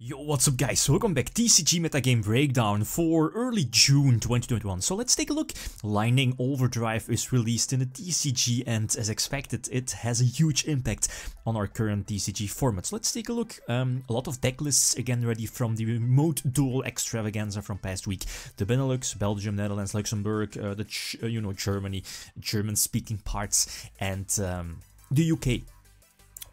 Yo, what's up guys, welcome back. TCG metagame breakdown for early June 2021. So let's take a look. Lightning Overdrive is released in the TCG and as expected it has a huge impact on our current TCG format. So let's take a look. A lot of deck lists again ready from the remote Duel extravaganza from past week. The Benelux, Belgium, Netherlands, Luxembourg, Germany, German speaking parts, and the UK.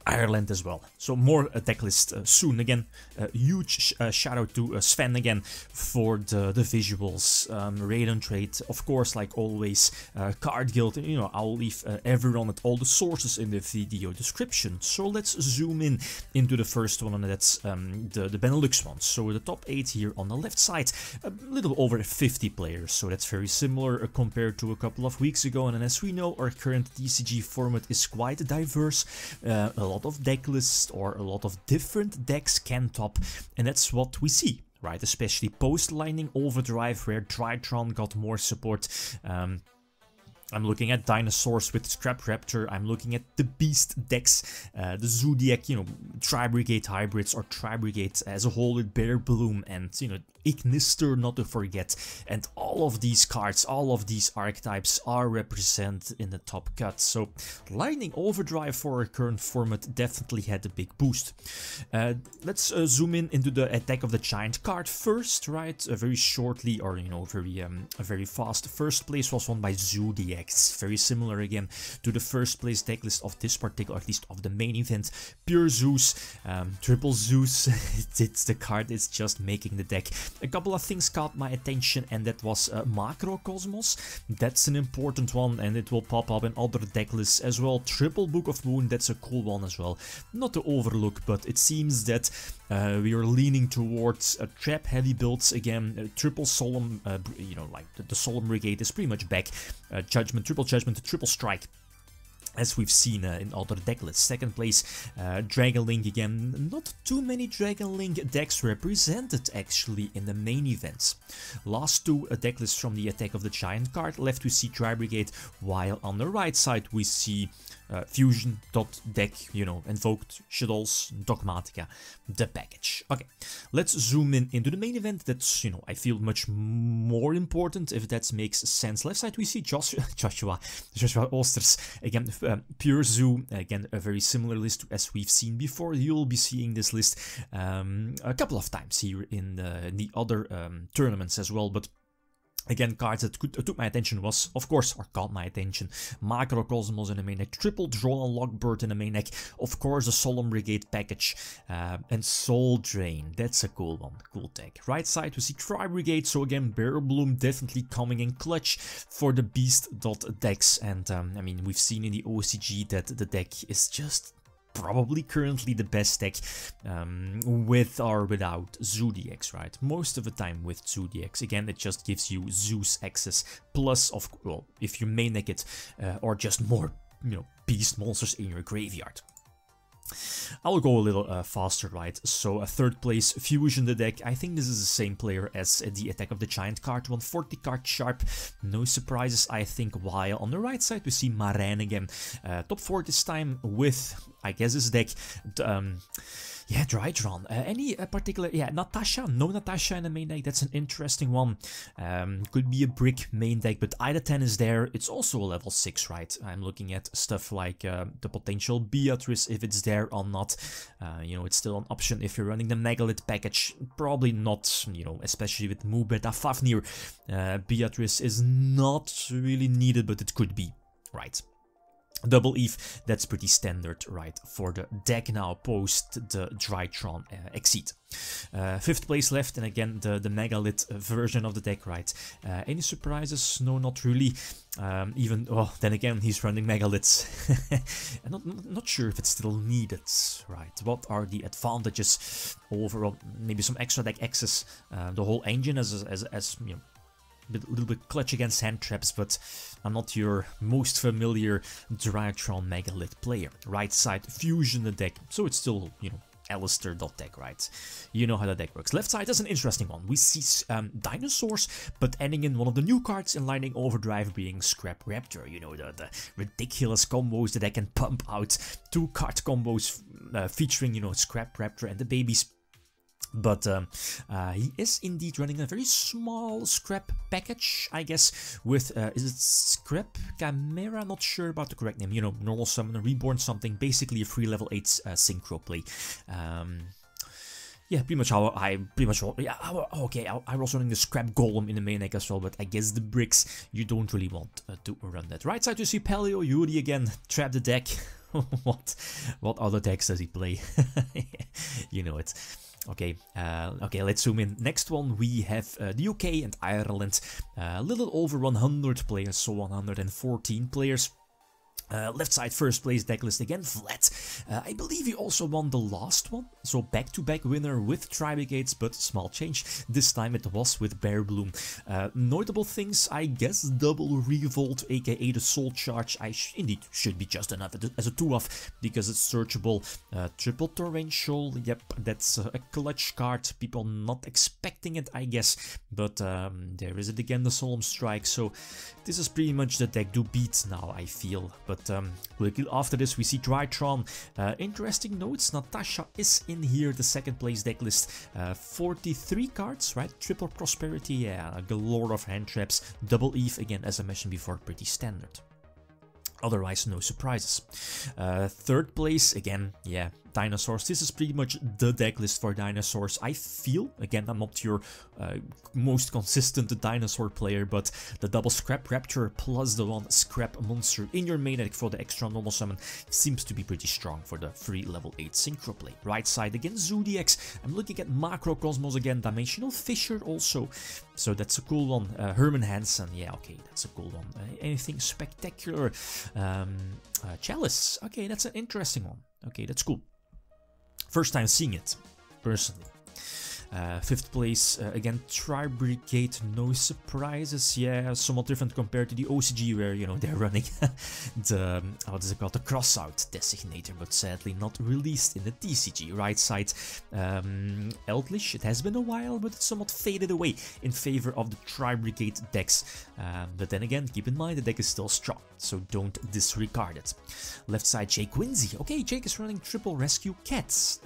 Ireland as well. So more deck list soon. Again, huge shout out to Sven again for the visuals, raid and trade, of course, like always, card guild. You know, I'll leave everyone at all the sources in the video description. So let's zoom in into the first one, and that's the Benelux one. So the top 8 here on the left side, a little over 50 players. So that's very similar compared to a couple of weeks ago. And as we know, our current TCG format is quite diverse. A lot of deck lists or a lot of different decks can top, and that's what we see, right? Especially post Lightning Overdrive, where Drytron got more support. I'm looking at dinosaurs with Scrap Raptor. I'm looking at the Beast decks, the Zodiac, you know, Tri-Brigade hybrids, or Tri-Brigade as a whole with Bear Bloom, and, you know, Ignister not to forget. And all of these cards, all of these archetypes are represented in the top cut. So Lightning Overdrive for our current format definitely had a big boost. Let's zoom in into the Attack of the Giant card first, right? Very shortly, or, you know, very fast. First place was won by Zodiac. Very similar again to the first place decklist of this particular, at least of the main event. Pure Zeus, Triple Zeus, it's the card, it's just making the deck. A couple of things caught my attention, and that was Macrocosmos. That's an important one, and it will pop up in other decklists as well. Triple Book of Moon, that's a cool one as well. Not to overlook, but it seems that we are leaning towards trap heavy builds again. Triple Solemn, you know, like the Solemn Brigade is pretty much back. Judgment, Triple Strike, as we've seen in other deck lists. Second place, Dragon Link again. Not too many Dragon Link decks represented actually in the main events. Last two deck lists from the Attack of the Giant card. Left we see Tri-Brigade, while on the right side we see Fusion, Dot, Deck, you know, Invoked, Shadows, Dogmatica, the package. Okay, let's zoom in into the main event. That's, you know, I feel much more important, if that makes sense. Left side we see Joshua Osters, again, Pure Zoo, again, a very similar list as we've seen before. You'll be seeing this list a couple of times here in the other tournaments as well, but again, cards that took my attention was, of course, or caught my attention, Macrocosmos in the main deck, Triple Draw and Lockbird in the main deck, of course the Solemn Brigade package, and Soul Drain. That's a cool one, cool deck. Right side we see Tri-Brigade, so again, Bear Bloom definitely coming in clutch for the Beast dot decks, and I mean, we've seen in the OCG that the deck is just probably currently the best deck with or without Zodiacs, right? Most of the time with Zodiacs. Again, it just gives you Zeus access, plus, of, well, if you main deck it, or just more, you know, beast monsters in your graveyard. I'll go a little faster, right? So a third place, Fusion the deck. I think this is the same player as the Attack of the Giant card, 140 card sharp. No surprises, I think. While on the right side we see Marijn again. Top 4 this time with, I guess, this deck. Yeah, Drytron. Any particular... Yeah, Natasha. No Natasha in the main deck. That's an interesting one. Could be a brick main deck, but Ida 10 is there. It's also a level 6, right? I'm looking at stuff like the potential Beatrice, if it's there or not. You know, it's still an option if you're running the Megalith package. Probably not, you know, especially with Mubeta Fafnir. Beatrice is not really needed, but it could be, right? Double Eve, that's pretty standard, right, for the deck now post the Drytron Exceed. Fifth place left, and again the Megalith version of the deck, right? Any surprises? No, not really. Even, oh, then again, he's running Megaliths. I'm not sure if it's still needed, right? What are the advantages over, maybe some extra deck access? The whole engine as you know, a little bit clutch against hand traps, but I'm not your most familiar Drytron Megalith player. Right side, Fusion the deck, so it's still, you know, Alistair.deck, right? You know how the deck works. Left side is an interesting one. We see dinosaurs, but ending in one of the new cards in Lightning Overdrive being Scrap Raptor. You know, the ridiculous combos that I can pump out. 2 card combos featuring, you know, Scrap Raptor and the babies. But he is indeed running a very small scrap package, I guess, with, is it scrap camera? Not sure about the correct name. You know, normal summon, reborn something, basically a free level 8 synchro play. Yeah, pretty much how I was running the scrap golem in the main deck as well, but I guess the bricks, you don't really want to run that. Right side you see Paleo, Yuri again, trap the deck. What other decks does he play? You know it. Okay, okay, let's zoom in. Next one, we have the UK and Ireland. A little over 100 players, so 114 players. Left side first place decklist again flat. I believe he also won the last one, so back-to-back winner with Tri-Brigades, but small change. This time it was with Bear Bloom. Notable things, I guess, double Revolt, aka the Soul Charge. Indeed should be just enough as a 2-off because it's searchable. Triple Torrential, yep, that's a clutch card. People not expecting it, I guess, but there is it again, the Solemn Strike. So this is pretty much the deck to beat now, I feel. But quickly after this we see Drytron. Interesting notes, Natasha is in here, the second place decklist. 43 cards, right? Triple Prosperity, yeah, a galore of hand traps. Double Eve, again, as I mentioned before, pretty standard. Otherwise, no surprises. Third place, again, yeah, Dinosaurs. This is pretty much the deck list for Dinosaurs. I feel, again, I'm not your most consistent dinosaur player, but the double Scrap Rapture plus the one Scrap Monster in your main deck for the extra normal summon seems to be pretty strong for the free level 8 synchro play. Right side again, Zodiacs. I'm looking at Macrocosmos again, Dimensional Fissure also. So that's a cool one. Herman Hansen, yeah, okay, that's a cool one. Anything spectacular? Chalice, okay, that's an interesting one. Okay, that's cool. First time seeing it, personally. Fifth place, again, Tri-Brigade, no surprises, yeah, somewhat different compared to the OCG where, you know, they're running the, what is it called, the crossout designator, but sadly not released in the TCG. Right side, Eldritch, it has been a while, but it's somewhat faded away in favor of the Tri-Brigade decks, but then again, keep in mind the deck is still strong, so don't disregard it. Left side, Jake Quincy, okay, Jake is running Triple Rescue Cats,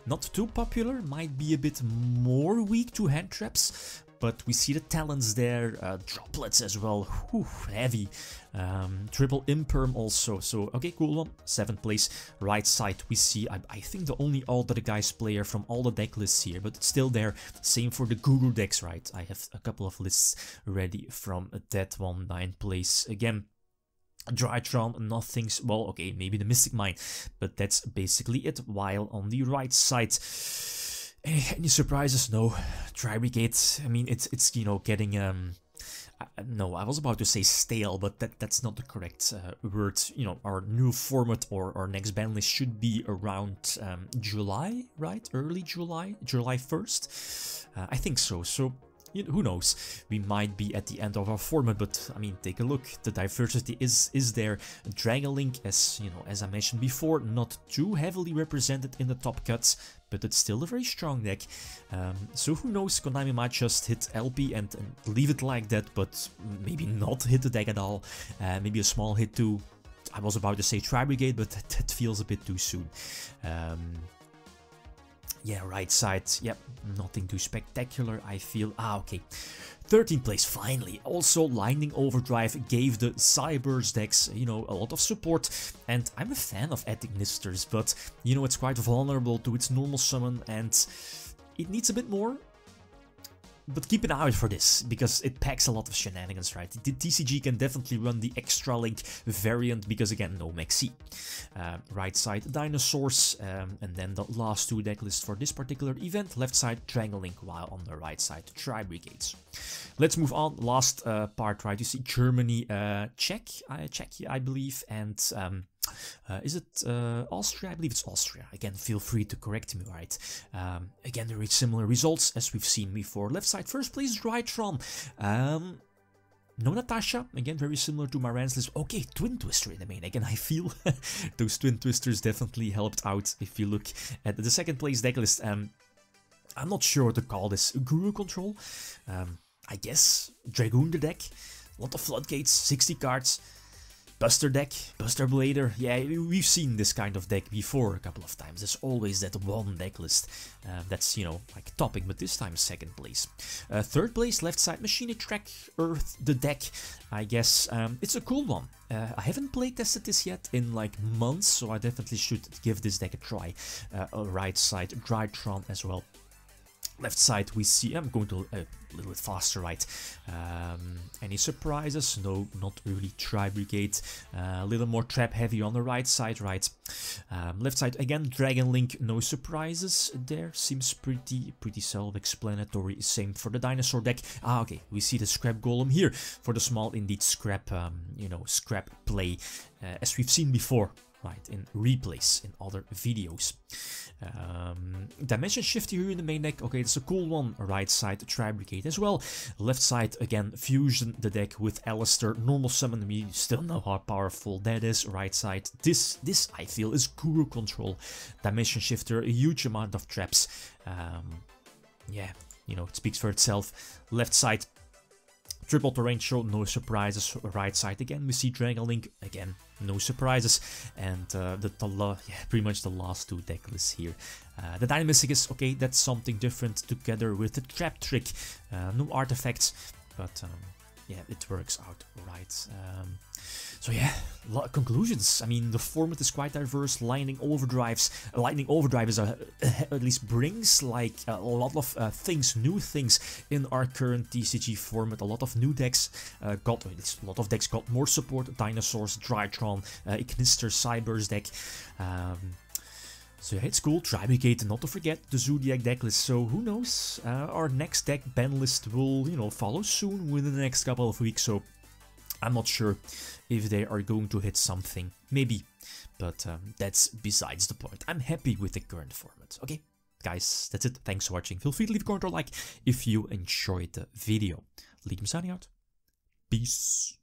not too popular, might be a bit more weak to hand traps, but we see the talents there, droplets as well, whew, heavy, triple imperm also, so okay, cool one. 7th place. Right side we see, I think the only Alter Guys player from all the deck lists here, but it's still there. Same for the Guru decks, right? I have a couple of lists ready from that one. 9th place again. Drytron, nothing's, well, okay, maybe the Mystic Mine, but that's basically it. While on the right side, any surprises? No. Tri-Brigade, I mean, it's you know, getting, no, I was about to say stale, but that's not the correct word. You know, our new format or our next ban list should be around July, right? Early July, July 1st? I think so, so who knows, we might be at the end of our format, but I mean, take a look, the diversity is there. Dragon Link, as you know, as I mentioned before, not too heavily represented in the top cuts, but it's still a very strong deck. So who knows, Konami might just hit LP and leave it like that, but maybe not hit the deck at all. Maybe a small hit too. I was about to say Tri-Brigade, but that feels a bit too soon. Yeah, right side, yep, nothing too spectacular, I feel. Ah, okay. 13th place, finally. Also, Lightning Overdrive gave the Cybers decks, you know, a lot of support. And I'm a fan of Ethic Nisters, but, you know, it's quite vulnerable to its normal summon and it needs a bit more. But keep an eye out for this, because it packs a lot of shenanigans, right? The TCG can definitely run the Extra Link variant, because again, no Maxi. Right side, Dinosaurs, and then the last two deck lists for this particular event. Left side, Triangle Link, while on the right side, Tri-Brigades. Let's move on, last part, right? You see Germany, Czech, I believe, and is it Austria? I believe it's Austria. Again, feel free to correct me, right? Again, very similar results as we've seen before. Left side, first place, Drytron. No Natasha, again, very similar to Maran's list. Okay, Twin Twister in the main. Again, I feel those Twin Twisters definitely helped out if you look at the second place deck list. I'm not sure what to call this. Guru Control? I guess Dragoon the deck. A lot of Floodgates, 60 cards. Buster deck, Buster Blader, yeah, we've seen this kind of deck before a couple of times. There's always that one deck list that's, you know, like topping, but this time second place. Third place, left side, Machine Track Earth, the deck, I guess. It's a cool one. I haven't play tested this yet in like months, so I definitely should give this deck a try. Right side, Drytron as well. Left side we see, I'm going to a little bit faster, right? Any surprises? No, not really. Tri-Brigade, a little more trap heavy on the right side, right? Left side again, Dragon Link, no surprises there, seems pretty self-explanatory. Same for the dinosaur deck. Okay, we see the scrap golem here for the small indeed scrap, you know, scrap play, as we've seen before. Right, in replays in other videos. Dimension Shifter here in the main deck. Okay, it's a cool one. Right side, Tri-Brigade as well. Left side, again, Fusion the deck with Alistair. Normal summon, we still know how powerful that is. Right side, this I feel is Guru Control. Dimension Shifter, a huge amount of traps. Yeah, you know, it speaks for itself. Left side, Triple Terrain Show, no surprises. Right side again, we see Dragon Link, again, no surprises. And pretty much the last two deck lists here. The Dynamistic is, okay, that's something different together with the Trap Trick. No artifacts, but yeah, it works out right. So yeah, a lot of conclusions. I mean, the format is quite diverse. Lightning Overdrive is at least brings like a lot of things, new things in our current TCG format. A lot of new decks a lot of decks got more support. Dinosaurs, Drytron, Ignister, Cyber's deck. So yeah, it's cool. Tri-Brigade, not to forget the Zodiac decklist. So who knows? Our next deck, Banlist, will, you know, follow soon within the next couple of weeks. So I'm not sure if they are going to hit something. Maybe, but that's besides the point. I'm happy with the current format. Okay, guys, that's it. Thanks for watching. Feel free to leave a comment or like if you enjoyed the video. Liam signing out. Peace.